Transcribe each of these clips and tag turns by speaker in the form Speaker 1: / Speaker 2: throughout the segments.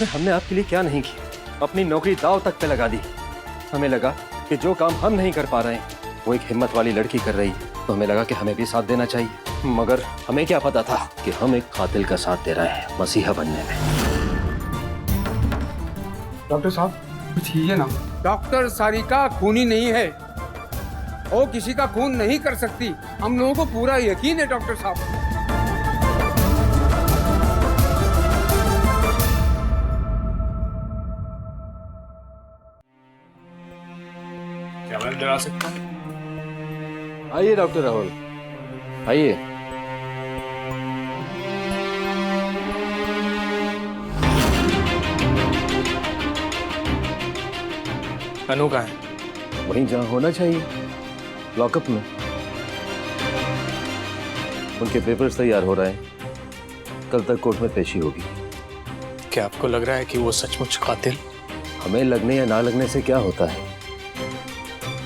Speaker 1: अरे हमने आपके लिए क्या नहीं किया, अपनी नौकरी दांव तक पे लगा दी। हमें लगा कि जो काम हम नहीं कर पा रहे हैं वो एक हिम्मत वाली लड़की कर रही है, तो हमें लगा कि हमें भी साथ देना चाहिए। मगर हमें क्या पता था कि हम एक कातिल का साथ दे रहे हैं मसीहा बनने में।
Speaker 2: डॉक्टर साहब कुछ कीजिए ना। डॉक्टर सारिका खूनी नहीं है, वो किसी का खून नहीं कर सकती। हम लोगों को पूरा यकीन है डॉक्टर साहब।
Speaker 3: क्या मैं अंदर आ सकता हूँ?
Speaker 1: आइए डॉक्टर राहुल, आइए।
Speaker 3: अनु कहाँ है?
Speaker 1: वहीं जहाँ होना चाहिए, लॉकअप में। उनके पेपर्स तैयार हो रहे हैं, कल तक कोर्ट में पेशी होगी।
Speaker 3: क्या आपको लग रहा है कि वो सचमुच कातिल?
Speaker 1: हमें लगने या ना लगने से क्या होता है,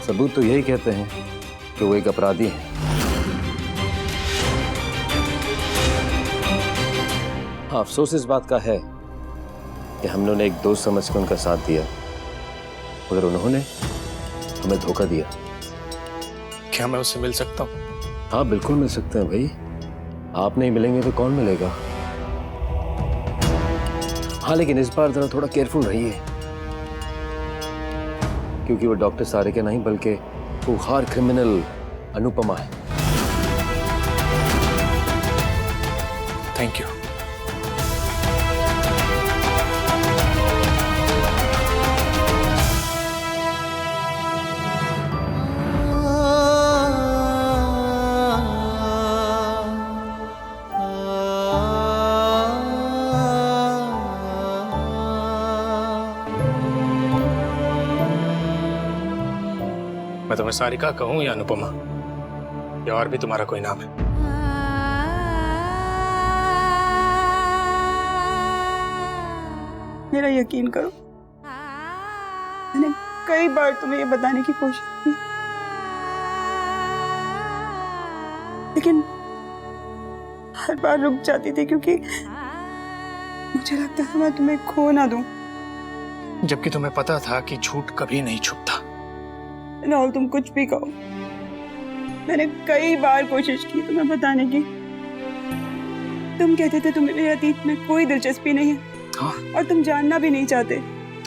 Speaker 1: सबूत तो यही कहते हैं कि वो एक अपराधी है। हाँ, अफसोस इस बात का है कि हमने उन्हें एक दोस्त समझ कर उनका साथ दिया, मगर उन्होंने हमें धोखा दिया।
Speaker 3: क्या मैं उससे मिल सकता हूँ?
Speaker 1: हाँ बिल्कुल मिल सकते हैं भाई, आप नहीं मिलेंगे तो कौन मिलेगा। हाँ लेकिन इस बार जरा थोड़ा केयरफुल रहिए, क्योंकि वो डॉक्टर सारिका नहीं बल्कि खूंखार क्रिमिनल अनुपमा है।
Speaker 3: Thank you. मैं तुम्हें सारिका कहूँ या अनुपमा, या और भी तुम्हारा कोई नाम है?
Speaker 4: मेरा यकीन करो, मैंने कई बार तुम्हें ये बताने की कोशिश की, लेकिन हर बार रुक जाती थी, क्योंकि मुझे लगता था मैं तुम्हें खो ना दूं।
Speaker 3: जबकि तुम्हें पता था कि झूठ कभी नहीं छुपता।
Speaker 4: राहुल तुम कुछ भी कहो, मैंने कई बार कोशिश की तुम्हें बताने की। तुम कहते थे तुम्हें मेरे अतीत में कोई दिलचस्पी नहीं है,
Speaker 3: हाँ
Speaker 4: और तुम जानना भी नहीं चाहते।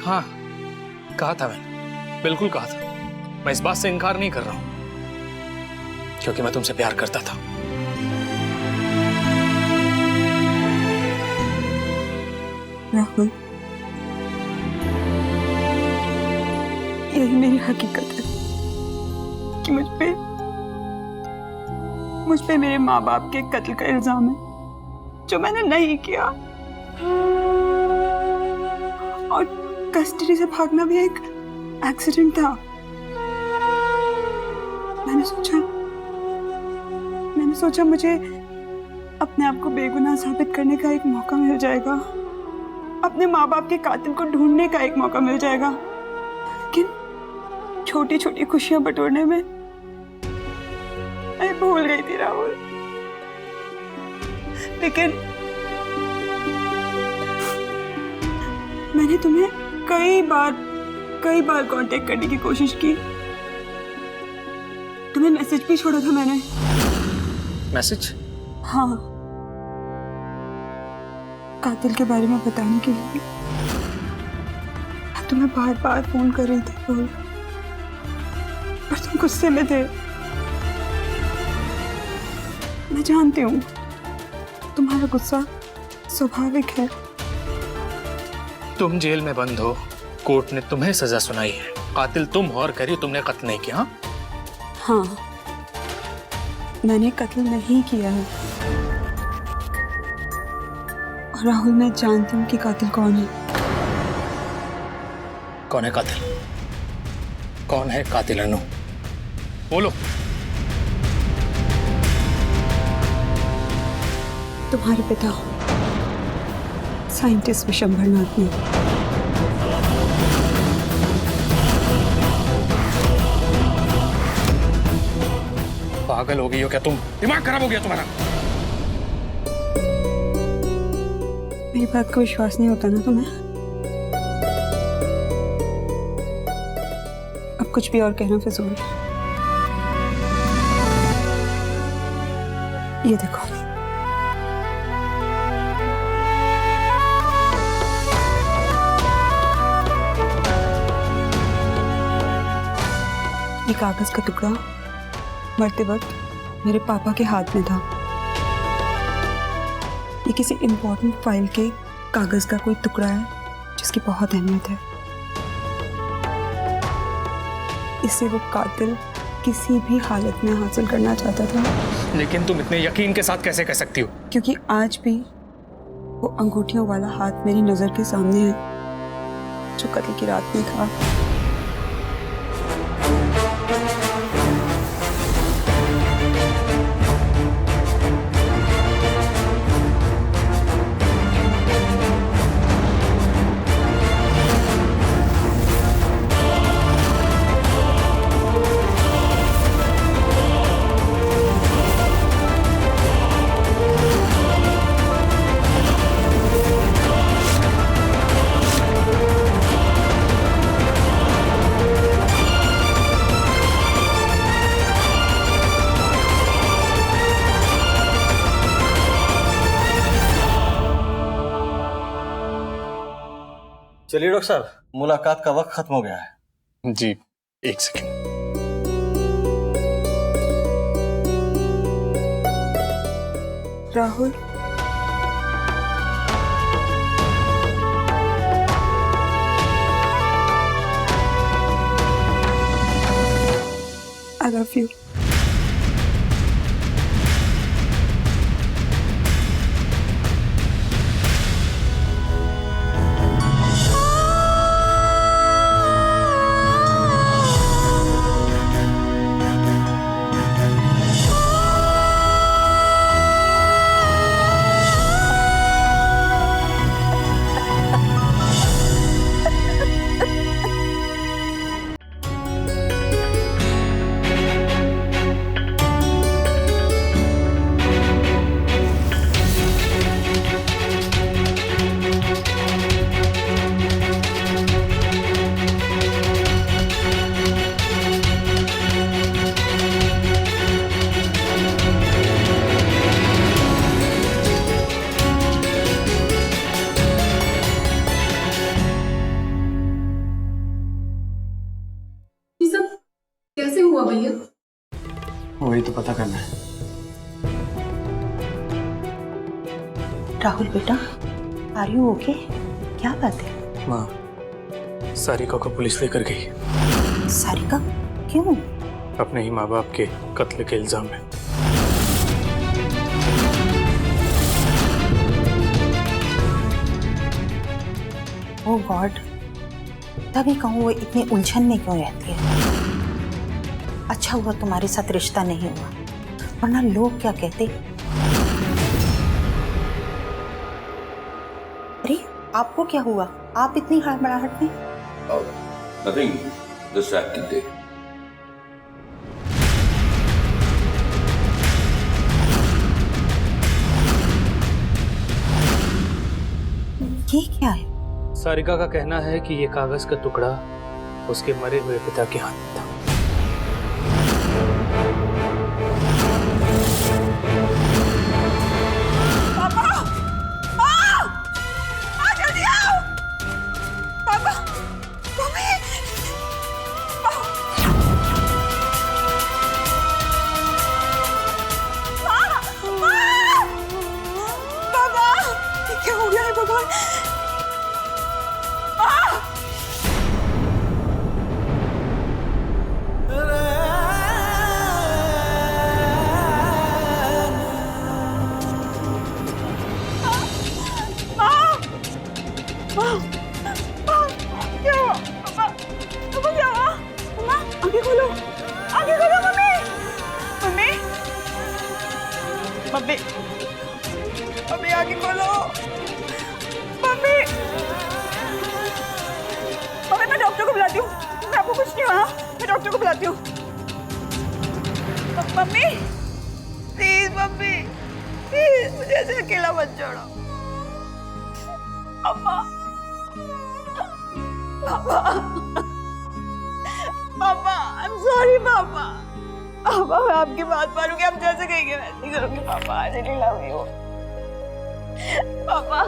Speaker 3: हाँ, कहा था मैंने, बिल्कुल कहा था। मैं इस बात से इनकार नहीं कर रहा हूं, क्योंकि मैं तुमसे प्यार करता था।
Speaker 4: राहुल, यही मेरी हकीकत है कि मुझ पे मेरे माँ बाप के कत्ल का इल्जाम है, जो मैंने नहीं किया। और कस्टडी से भागना भी एक एक्सीडेंट था। मैंने सोचा मुझे अपने आप को बेगुनाह साबित करने का एक मौका मिल जाएगा, अपने माँ बाप के कातिल को ढूंढने का एक मौका मिल जाएगा। लेकिन छोटी छोटी खुशियां बटोरने में मैं भूल गई थी राहुल। लेकिन मैंने तुम्हें कई बार कांटेक्ट करने की कोशिश की, तुम्हें मैसेज भी छोड़ा था मैंने।
Speaker 3: मैसेज?
Speaker 4: हाँ, कातिल के बारे में बताने के लिए। मैं तुम्हें बार बार फोन कर रही थी राहुल, पर तुम गुस्से में थे। मैं जानती हूँ तुम्हारा गुस्सा स्वाभाविक है।
Speaker 3: तुम जेल में बंद हो, कोर्ट ने तुम्हें सजा सुनाई है, कातिल तुम हो और कह रही हो तुमने कत्ल नहीं किया।
Speaker 4: हाँ, मैंने कत्ल नहीं किया है। और राहुल मैं जानती हूँ कि कातिल कौन है।
Speaker 3: कौन है कातिल? कौन है कातिल अनु? बोलो।
Speaker 4: तुम्हारे पिता साइंटिस्ट विशंभरनाथ ने।
Speaker 3: पागल हो गई हो क्या तुम? दिमाग खराब हो गया तुम्हारा?
Speaker 4: मेरी बात को विश्वास नहीं होता ना तुम्हें? कुछ भी और कहना फिजूल। ये देखो, ये कागज का टुकड़ा मरते वक्त मेरे पापा के हाथ में था। ये किसी इंपॉर्टेंट फाइल के कागज का कोई टुकड़ा है जिसकी बहुत अहमियत है। इसे वो कातिल किसी भी हालत में हासिल करना चाहता था।
Speaker 3: लेकिन तुम इतने यकीन के साथ कैसे कह सकती हो?
Speaker 4: क्योंकि आज भी वो अंगूठियों वाला हाथ मेरी नजर के सामने है जो कत्ल की रात में था।
Speaker 5: चलिए डॉक्टर साहब, मुलाकात का वक्त खत्म हो गया है।
Speaker 3: जी, एक second.
Speaker 4: Rahul, I love you.
Speaker 6: कैसे हुआ भैया?
Speaker 5: वही तो पता करना है।
Speaker 7: राहुल बेटा, आर यू ओके? क्या बात है?
Speaker 3: माँ, सारिका को पुलिस लेकर गई।
Speaker 7: सारिका? क्यों?
Speaker 3: अपने ही माँ बाप के कत्ल के इल्जाम में।
Speaker 7: ओह गॉड, तभी कहूँ वो इतनी उलझन में क्यों रहती है। अच्छा हुआ तुम्हारे साथ रिश्ता नहीं हुआ, वरना लोग क्या कहते। अरे आपको क्या हुआ? आप इतनी हड़बड़ाहट में?
Speaker 8: Oh, nothing. Distracted day.
Speaker 7: ये क्या है?
Speaker 3: सारिका का कहना है कि ये कागज का टुकड़ा उसके मरे हुए पिता के हाथ में था।
Speaker 4: क्या हो गया है भगवान? आगे खोलो, मम्मी। मम्मी, मम्मी, मम्मी आगे खोलो। मम्मी, मम्मी मैं डॉक्टर को बुलाती हूँ। मैं आपको कुछ नहीं हुआ, मैं डॉक्टर को बुलाती हूँ। मम्मी प्लीज, मम्मी प्लीज, मुझे ऐसे अकेला मत छोड़ो। अम्मा, पापा, पापा, आई एम सॉरी पापा। पापा मैं आपकी बात मानूंगी, आप जैसे कहेंगे वैसे करूंगी पापा। आई रियली लव यू पापा।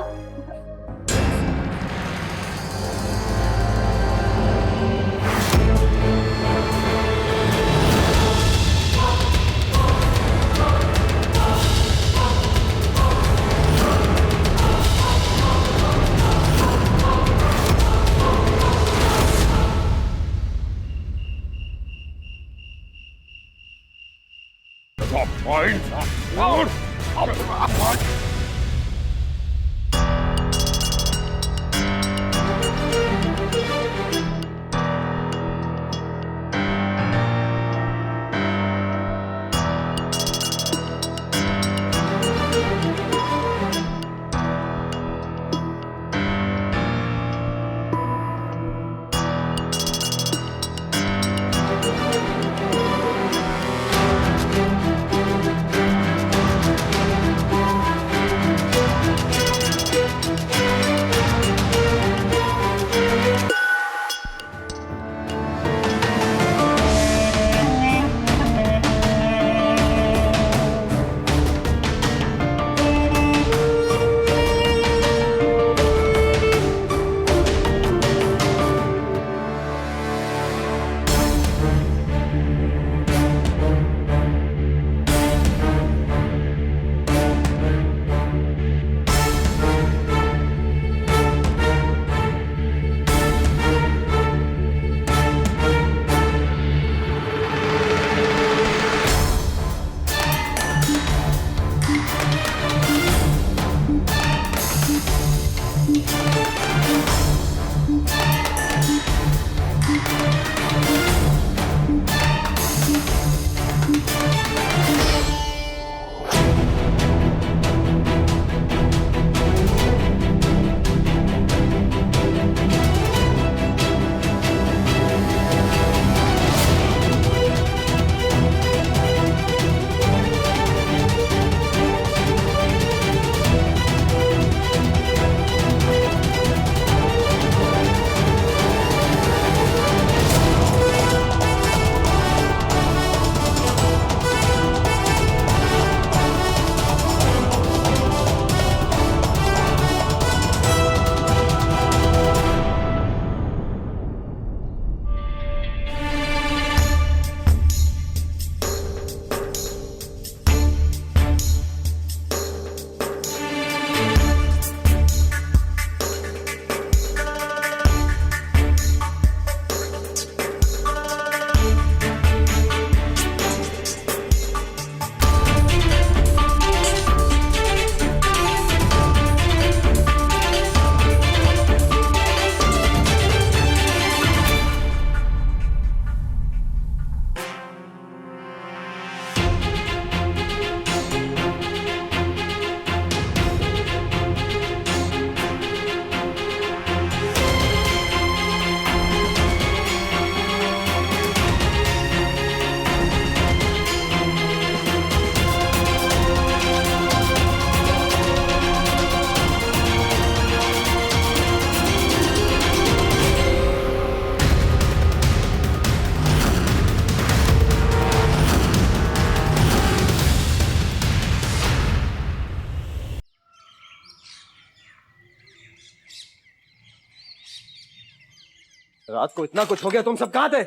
Speaker 1: रात को इतना कुछ हो गया, तुम सब कहाँ थे?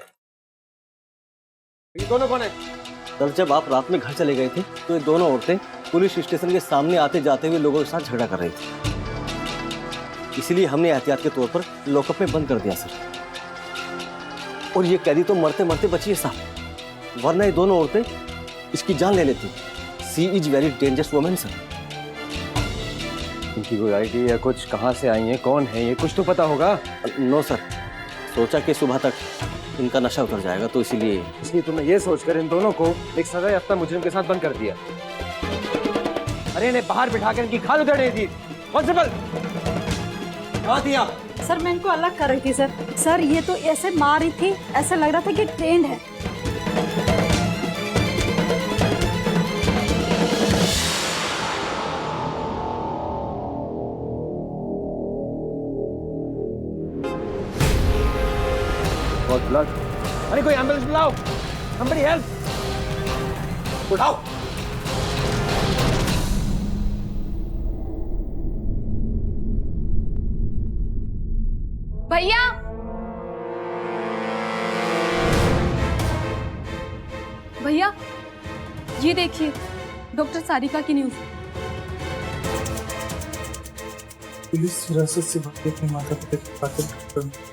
Speaker 1: ये दोनों कौन है?
Speaker 5: सर जब आप रात में घर चले गए थे तो ये दोनों औरतें पुलिस स्टेशन के सामने आते जाते हुए लोगों के साथ झगड़ा कर रही थी, इसीलिए हमने एहतियात के तौर पर लॉकअप में बंद कर दिया सर। और ये कैदी तो मरते मरते बची है साहब, वरना ये दोनों औरतें इसकी जान ले लेती। She is very dangerous woman sir.
Speaker 1: इनकी कोई आईडी या कुछ कहाँ से आई है, कौन है ये, कुछ तो पता होगा।
Speaker 5: नो सर, सोचा कि सुबह तक इनका नशा उतर जाएगा तो इसलिए
Speaker 1: तुमने ये सोचकर इन दोनों को एक सजा याफ्ता मुजरिम के साथ बंद कर दिया। अरे इन्हें बाहर बिठाकर इनकी खाल उधेड़ दी। कॉन्स्टेबल कहाँ थी आप?
Speaker 6: सर मैं इनको अलग कर रही थी सर। सर ये तो ऐसे मार रही थी, ऐसा लग रहा था कि ट्रेंड है।
Speaker 1: बहुत ब्लड। अरे कोई एम्बुलेंस बुलाओ, somebody help! उठाओ।
Speaker 9: भैया, भैया ये देखिए डॉक्टर सारिका की न्यूज।
Speaker 3: पुलिस हिरासत से भागे अपने माता पिता के कातिल डॉक्टर।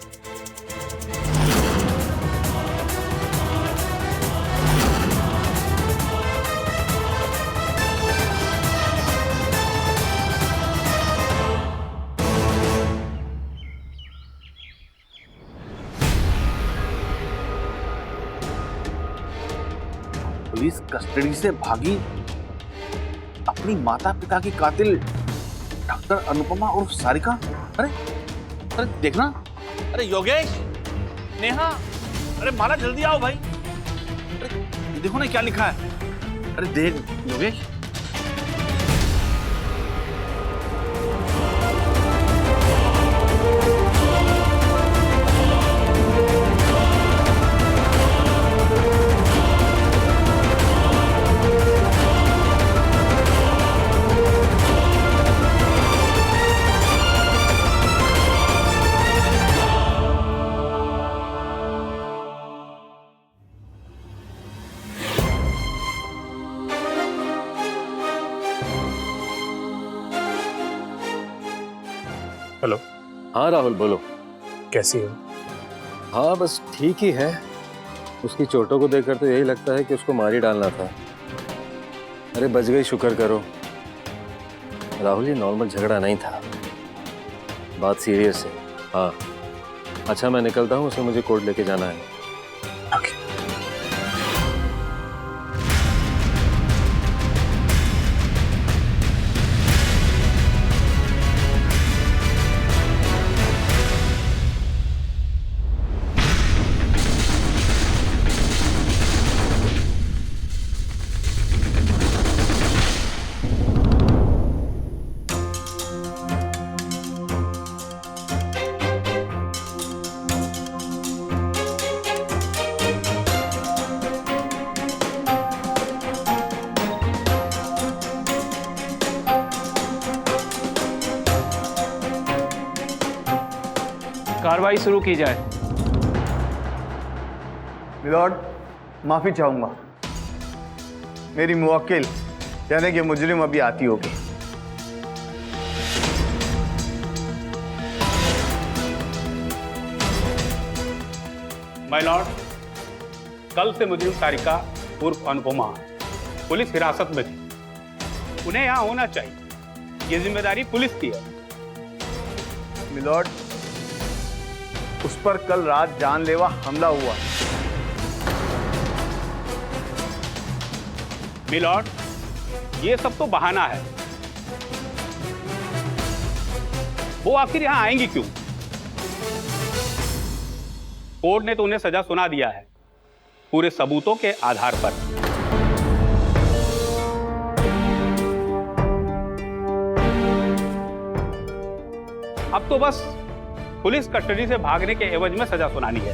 Speaker 10: पुलिस कस्टडी से भागी अपनी माता पिता की कातिल डॉक्टर अनुपमा और सारिका। अरे अरे देखना, अरे योगेश, नेहा, अरे माला जल्दी आओ भाई। अरे ये देखो ना क्या लिखा है। अरे देख योगेश,
Speaker 3: हेलो।
Speaker 1: हाँ राहुल बोलो।
Speaker 3: कैसी हो?
Speaker 1: हाँ बस ठीक ही है। उसकी चोटों को देखकर तो यही लगता है कि उसको मार ही डालना था। अरे बच गई, शुक्र करो। राहुल ये नॉर्मल झगड़ा नहीं था, बात सीरियस है। हाँ अच्छा मैं निकलता हूँ, उसमें मुझे कोर्ट लेके जाना है।
Speaker 3: ओके।
Speaker 11: कार्रवाई शुरू की जाए।
Speaker 12: मिलॉर्ड, माफी चाहूंगा। मेरी मुवक्किल यानी कि मुजरिम अभी आती होगी।
Speaker 11: माय लॉर्ड, कल से मुजरिम सारिका उर्फ अनुपमा पुलिस हिरासत में थी। उन्हें यहां होना चाहिए। ये जिम्मेदारी पुलिस की है।
Speaker 12: मिलॉर्ड, उस पर कल रात जानलेवा हमला हुआ।
Speaker 11: मिलॉर्ड, ये सब तो बहाना है। वो आखिर यहां आएंगी क्यों? कोर्ट ने तो उन्हें सजा सुना दिया है, पूरे सबूतों के आधार पर। अब तो बस पुलिस कस्टडी से भागने के एवज में सजा सुनानी है।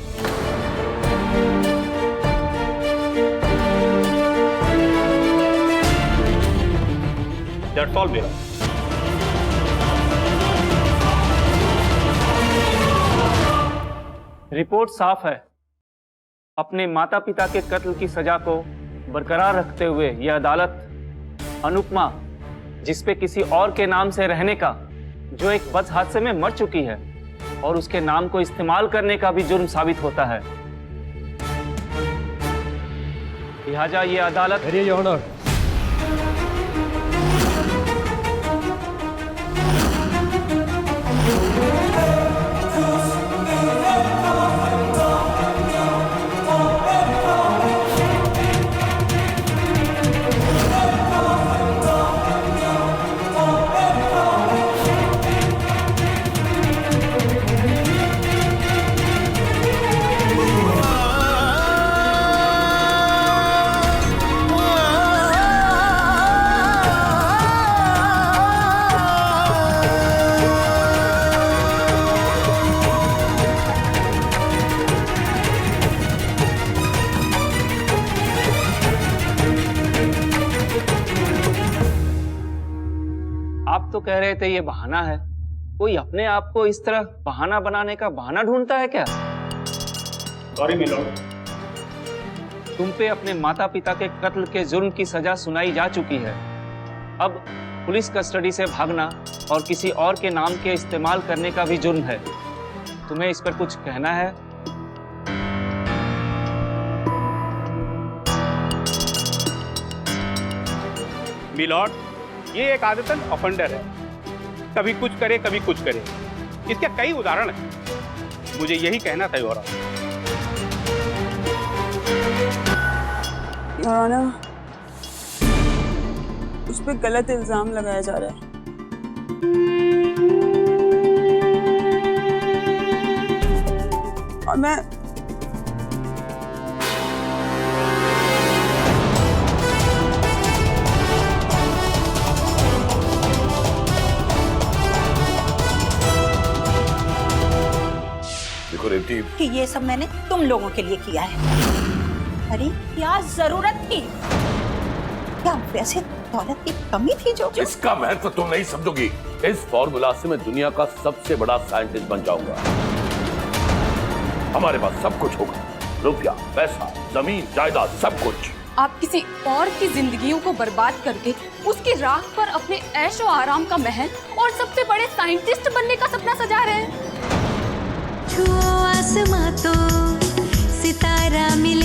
Speaker 11: That's all, Bela. रिपोर्ट साफ है। अपने माता पिता के कत्ल की सजा को बरकरार रखते हुए यह अदालत अनुपमा, जिसपे किसी और के नाम से रहने का, जो एक बस हादसे में मर चुकी है, और उसके नाम को इस्तेमाल करने का भी जुर्म साबित होता है, लिहाजा ये अदालत कह रहे थे ये बहाना है। कोई अपने आप को इस तरह बहाना बनाने का बहाना ढूंढता है क्या?
Speaker 13: Sorry milord.
Speaker 11: तुम पे अपने माता पिता के कत्ल के जुर्म की सजा सुनाई जा चुकी है। अब पुलिस कस्टडी से भागना और किसी और के नाम के इस्तेमाल करने का भी जुर्म है। तुम्हें इस पर कुछ कहना है?
Speaker 13: मिलॉर्ड, ये एक आदतन ऑफेंडर है, कभी कुछ करे कभी कुछ करे। इसके कई उदाहरण हैं। मुझे यही कहना था योर
Speaker 4: ऑनर, उस पर गलत इल्जाम लगाया जा रहा है। और मैं
Speaker 7: कि ये सब मैंने तुम लोगों के लिए किया है। अरे क्या जरूरत थी? क्या वैसे दौलत की कमी थी जो
Speaker 8: इसका महत्व तुम नहीं समझोगी। इस फॉर्मूला से मैं दुनिया का सबसे बड़ा साइंटिस्ट बन जाऊंगा। हमारे पास सब कुछ होगा, रुपया, पैसा, जमीन, जायदाद, सब कुछ।
Speaker 9: आप किसी और की जिंदगियों को बर्बाद करके उसकी राख पर अपने ऐशो आराम का महल और सबसे बड़े साइंटिस्ट बनने का सपना सजा रहे हैं।
Speaker 14: छुओ आसमां तो सितारा मिले।